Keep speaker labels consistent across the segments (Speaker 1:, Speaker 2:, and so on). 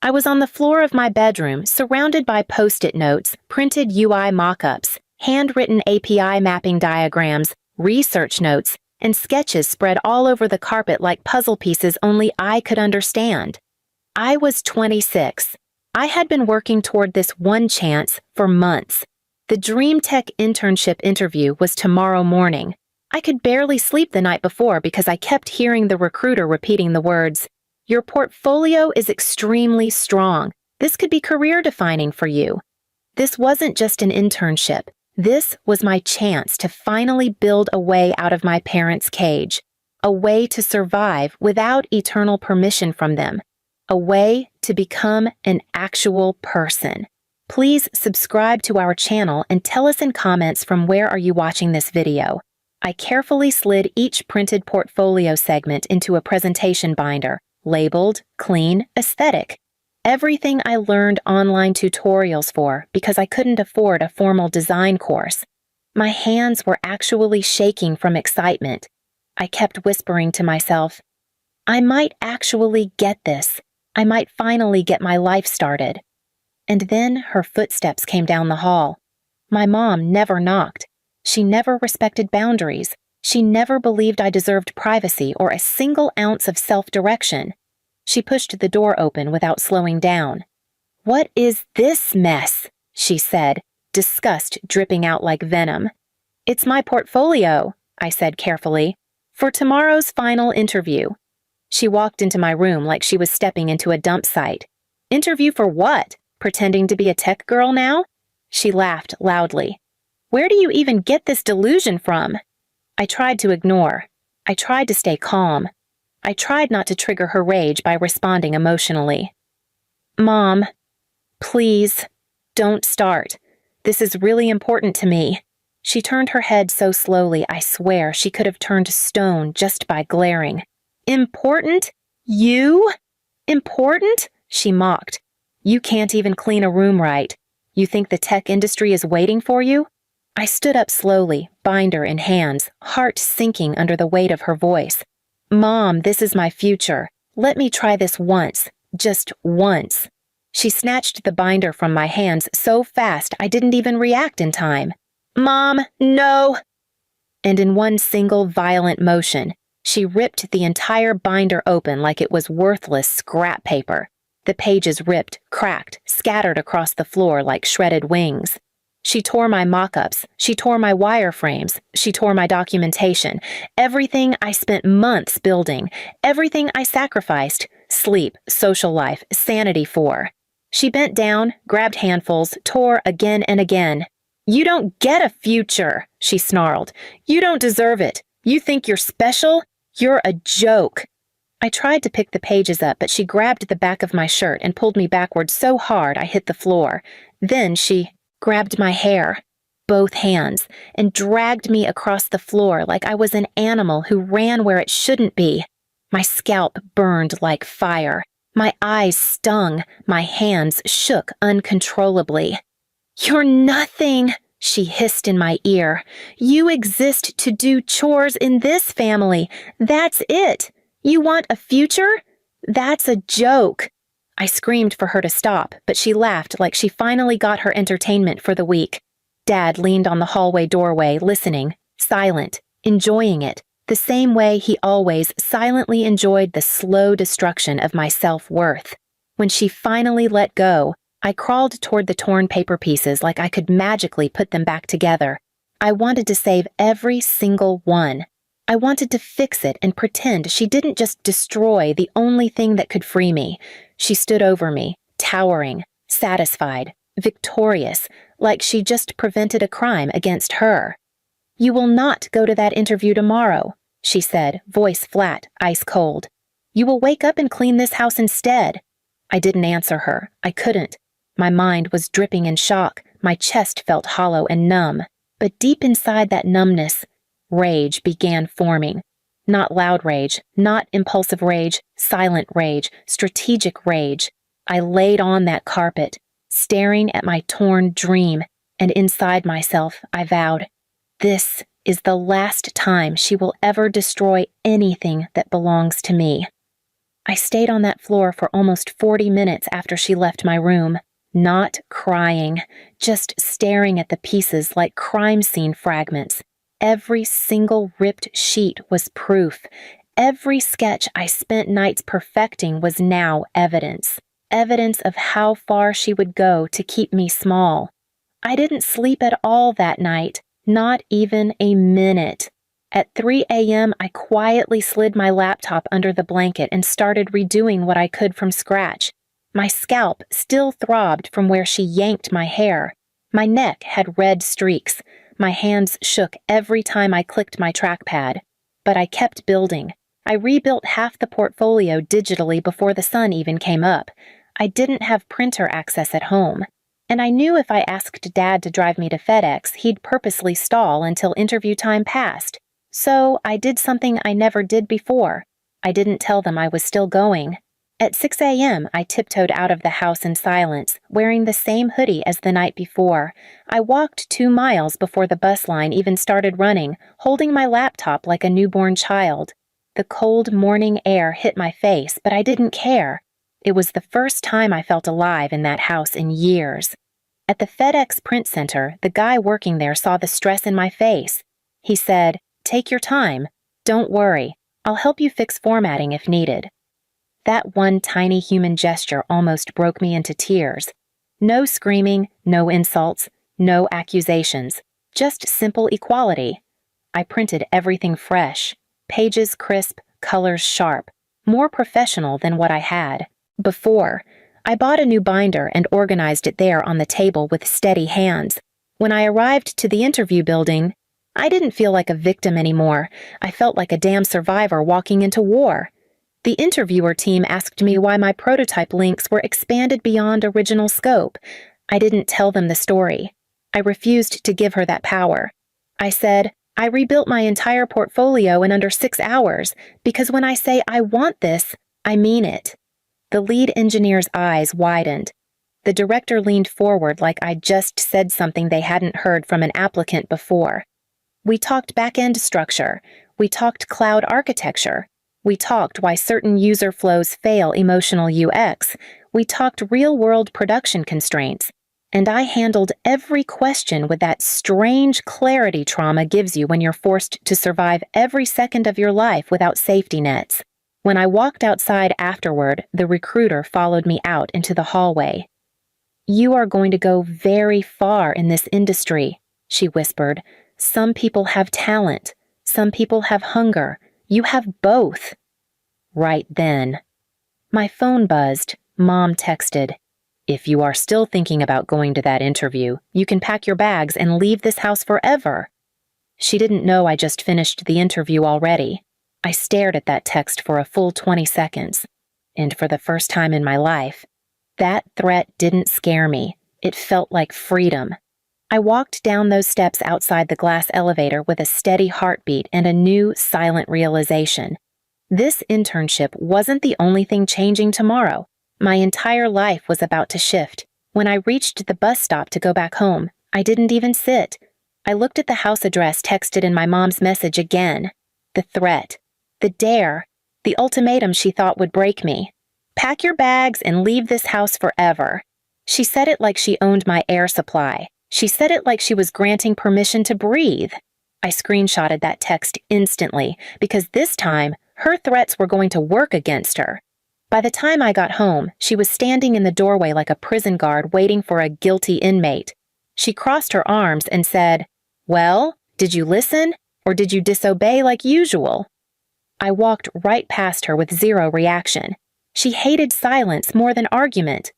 Speaker 1: I was on the floor of my bedroom, surrounded by Post-it notes, printed UI mock-ups, handwritten API mapping diagrams, research notes, and sketches spread all over the carpet like puzzle pieces only I could understand. I was 26. I had been working toward this one chance for months. The Dream Tech internship interview was tomorrow morning. I could barely sleep the night before because I kept hearing the recruiter repeating the words, "Your portfolio is extremely strong. This could be career-defining for you." This wasn't just an internship. This was my chance to finally build a way out of my parents' cage, a way to survive without eternal permission from them, a way to become an actual person. Please subscribe to our channel and tell us in comments from where are you watching this video. I carefully slid each printed portfolio segment into a presentation binder, labeled Clean Aesthetic. Everything I learned online tutorials for because I couldn't afford a formal design course. My hands were actually shaking from excitement. I kept whispering to myself, I might actually get this. I might finally get my life started. And then her footsteps came down the hall. My mom never knocked. She never respected boundaries. She never believed I deserved privacy or a single ounce of self-direction. She pushed the door open without slowing down. "What is this mess?" she said, disgust dripping out like venom. "It's my portfolio," I said carefully, "for tomorrow's final interview." She walked into my room like she was stepping into a dump site. "Interview for what? Pretending to be a tech girl now?" She laughed loudly. "Where do you even get this delusion from?" I tried to ignore. I tried to stay calm. I tried not to trigger her rage by responding emotionally. "Mom, please, don't start. This is really important to me." She turned her head so slowly I swear she could have turned stone just by glaring. "Important? You? Important?" she mocked. "You can't even clean a room right. You think the tech industry is waiting for you?" I stood up slowly, binder in hands, heart sinking under the weight of her voice. "Mom, this is my future. Let me try this once. Just once." She snatched the binder from my hands so fast I didn't even react in time. "Mom, no!" And in one single violent motion, she ripped the entire binder open like it was worthless scrap paper. The pages ripped, cracked, scattered across the floor like shredded wings. She tore my mock-ups, she tore my wireframes, she tore my documentation, everything I spent months building, everything I sacrificed, sleep, social life, sanity for. She bent down, grabbed handfuls, tore again and again. "You don't get a future," she snarled. "You don't deserve it. You think you're special? You're a joke." I tried to pick the pages up, but she grabbed the back of my shirt and pulled me backward so hard I hit the floor. Then she grabbed my hair, both hands, and dragged me across the floor like I was an animal who ran where it shouldn't be. My scalp burned like fire. My eyes stung. My hands shook uncontrollably. "You're nothing," she hissed in my ear. "You exist to do chores in this family. That's it. You want a future? That's a joke." I screamed for her to stop, but she laughed like she finally got her entertainment for the week. Dad leaned on the hallway doorway, listening, silent, enjoying it, the same way he always silently enjoyed the slow destruction of my self-worth. When she finally let go, I crawled toward the torn paper pieces like I could magically put them back together. I wanted to save every single one. I wanted to fix it and pretend she didn't just destroy the only thing that could free me. She stood over me, towering, satisfied, victorious, like she just prevented a crime against her. "You will not go to that interview tomorrow," she said, voice flat, ice cold. "You will wake up and clean this house instead." I didn't answer her. I couldn't. My mind was dripping in shock. My chest felt hollow and numb. But deep inside that numbness, rage began forming. Not loud rage, not impulsive rage, silent rage, strategic rage. I laid on that carpet, staring at my torn dream, and inside myself I vowed, this is the last time she will ever destroy anything that belongs to me. I stayed on that floor for almost 40 minutes after she left my room, not crying, just staring at the pieces like crime scene fragments. Every single ripped sheet was proof. Every sketch I spent nights perfecting was now evidence. Evidence of how far she would go to keep me small. I didn't sleep at all that night, not even a minute. At 3 a.m., I quietly slid my laptop under the blanket and started redoing what I could from scratch. My scalp still throbbed from where she yanked my hair. My neck had red streaks. My hands shook every time I clicked my trackpad. But I kept building. I rebuilt half the portfolio digitally before the sun even came up. I didn't have printer access at home. And I knew if I asked Dad to drive me to FedEx, he'd purposely stall until interview time passed. So I did something I never did before. I didn't tell them I was still going. At 6 a.m., I tiptoed out of the house in silence, wearing the same hoodie as the night before. I walked 2 miles before the bus line even started running, holding my laptop like a newborn child. The cold morning air hit my face, but I didn't care. It was the first time I felt alive in that house in years. At the FedEx print center, the guy working there saw the stress in my face. He said, "Take your time. Don't worry. I'll help you fix formatting if needed." That one tiny human gesture almost broke me into tears. No screaming, no insults, no accusations. Just simple equality. I printed everything fresh. Pages crisp, colors sharp. More professional than what I had before. I bought a new binder and organized it there on the table with steady hands. When I arrived to the interview building, I didn't feel like a victim anymore. I felt like a damn survivor walking into war. The interviewer team asked me why my prototype links were expanded beyond original scope. I didn't tell them the story. I refused to give her that power. I said, I rebuilt my entire portfolio in under 6 hours, because when I say I want this, I mean it. The lead engineer's eyes widened. The director leaned forward like I'd just said something they hadn't heard from an applicant before. We talked back-end structure. We talked cloud architecture. We talked why certain user flows fail emotional UX. We talked real-world production constraints. And I handled every question with that strange clarity trauma gives you when you're forced to survive every second of your life without safety nets. When I walked outside afterward, the recruiter followed me out into the hallway. "You are going to go very far in this industry," she whispered. "Some people have talent. Some people have hunger. You have both." Right then. My phone buzzed. Mom texted, "If you are still thinking about going to that interview, you can pack your bags and leave this house forever." She didn't know I just finished the interview already. I stared at that text for a full 20 seconds. And for the first time in my life, that threat didn't scare me. It felt like freedom. I walked down those steps outside the glass elevator with a steady heartbeat and a new, silent realization. This internship wasn't the only thing changing tomorrow. My entire life was about to shift. When I reached the bus stop to go back home, I didn't even sit. I looked at the house address texted in my mom's message again. The threat. The dare. The ultimatum she thought would break me. "Pack your bags and leave this house forever." She said it like she owned my air supply. She said it like she was granting permission to breathe. I screenshotted that text instantly, because this time, her threats were going to work against her. By the time I got home, she was standing in the doorway like a prison guard waiting for a guilty inmate. She crossed her arms and said, "Well, did you listen, or did you disobey like usual?" I walked right past her with zero reaction. She hated silence more than argument.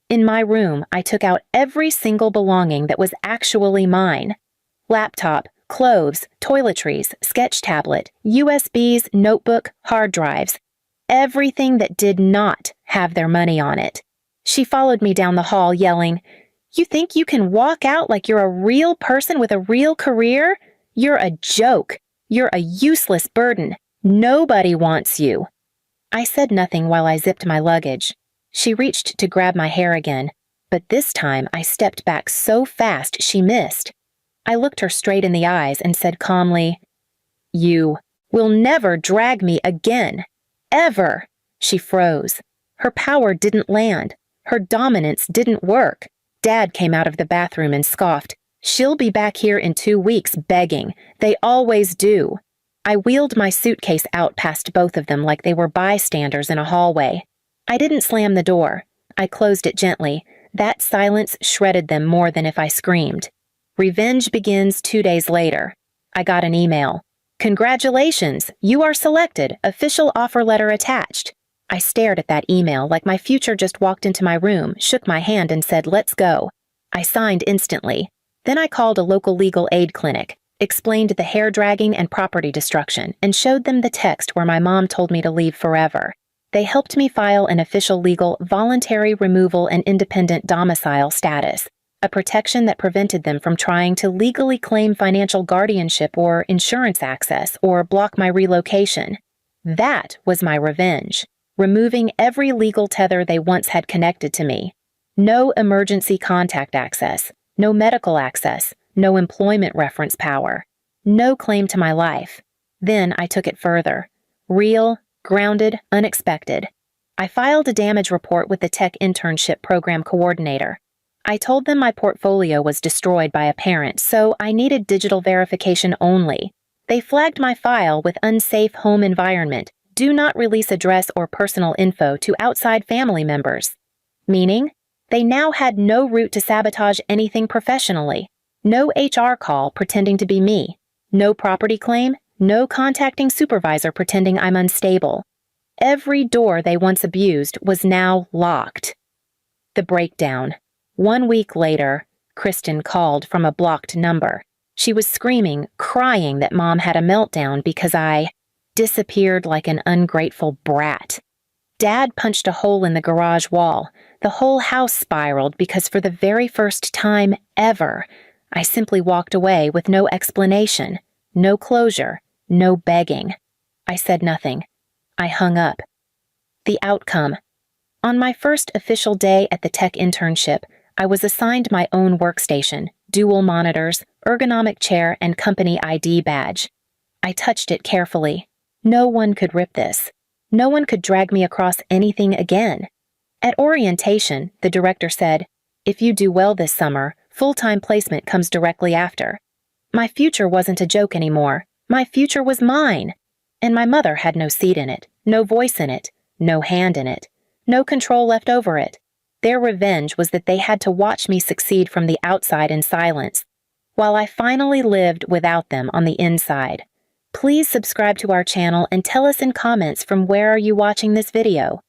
Speaker 1: In my room, I took out every single belonging that was actually mine. Laptop, clothes, toiletries, sketch tablet, USBs, notebook, hard drives. Everything that did not have their money on it. She followed me down the hall yelling, "You think you can walk out like you're a real person with a real career? You're a joke. You're a useless burden. Nobody wants you." I said nothing while I zipped my luggage. She reached to grab my hair again, but this time I stepped back so fast she missed. I looked her straight in the eyes and said calmly, "You will never drag me again. Ever." She froze. Her power didn't land. Her dominance didn't work. Dad came out of the bathroom and scoffed. "She'll be back here in 2 weeks begging. They always do." I wheeled my suitcase out past both of them like they were bystanders in a hallway. I didn't slam the door. I closed it gently. That silence shredded them more than if I screamed. Revenge begins 2 days later. I got an email. "Congratulations, you are selected. Official offer letter attached." I stared at that email like my future just walked into my room, shook my hand and said, "Let's go." I signed instantly. Then I called a local legal aid clinic, explained the hair dragging and property destruction, and showed them the text where my mom told me to leave forever. They helped me file an official legal voluntary removal and independent domicile status, a protection that prevented them from trying to legally claim financial guardianship or insurance access or block my relocation. That was my revenge, removing every legal tether they once had connected to me. No emergency contact access, no medical access, no employment reference power, no claim to my life. Then I took it further. Real, grounded, unexpected. I filed a damage report with the tech internship program coordinator. I told them my portfolio was destroyed by a parent, so I needed digital verification only. They flagged my file with unsafe home environment, do not release address or personal info to outside family members. Meaning, they now had no route to sabotage anything professionally. No HR call pretending to be me. No property claim, no contacting supervisor pretending I'm unstable. Every door they once abused was now locked. The breakdown. 1 week later, Kristen called from a blocked number. She was screaming, crying that Mom had a meltdown because I disappeared like an ungrateful brat. Dad punched a hole in the garage wall. The whole house spiraled because for the very first time ever, I simply walked away with no explanation, no closure, no begging. I said nothing. I hung up. The outcome. On my first official day at the tech internship, I was assigned my own workstation, dual monitors, ergonomic chair, and company ID badge. I touched it carefully. No one could rip this. No one could drag me across anything again. At orientation, the director said, "If you do well this summer, full-time placement comes directly after." My future wasn't a joke anymore. My future was mine. And my mother had no seat in it, no voice in it, no hand in it, no control left over it. Their revenge was that they had to watch me succeed from the outside in silence, while I finally lived without them on the inside. Please subscribe to our channel and tell us in comments from where are you watching this video.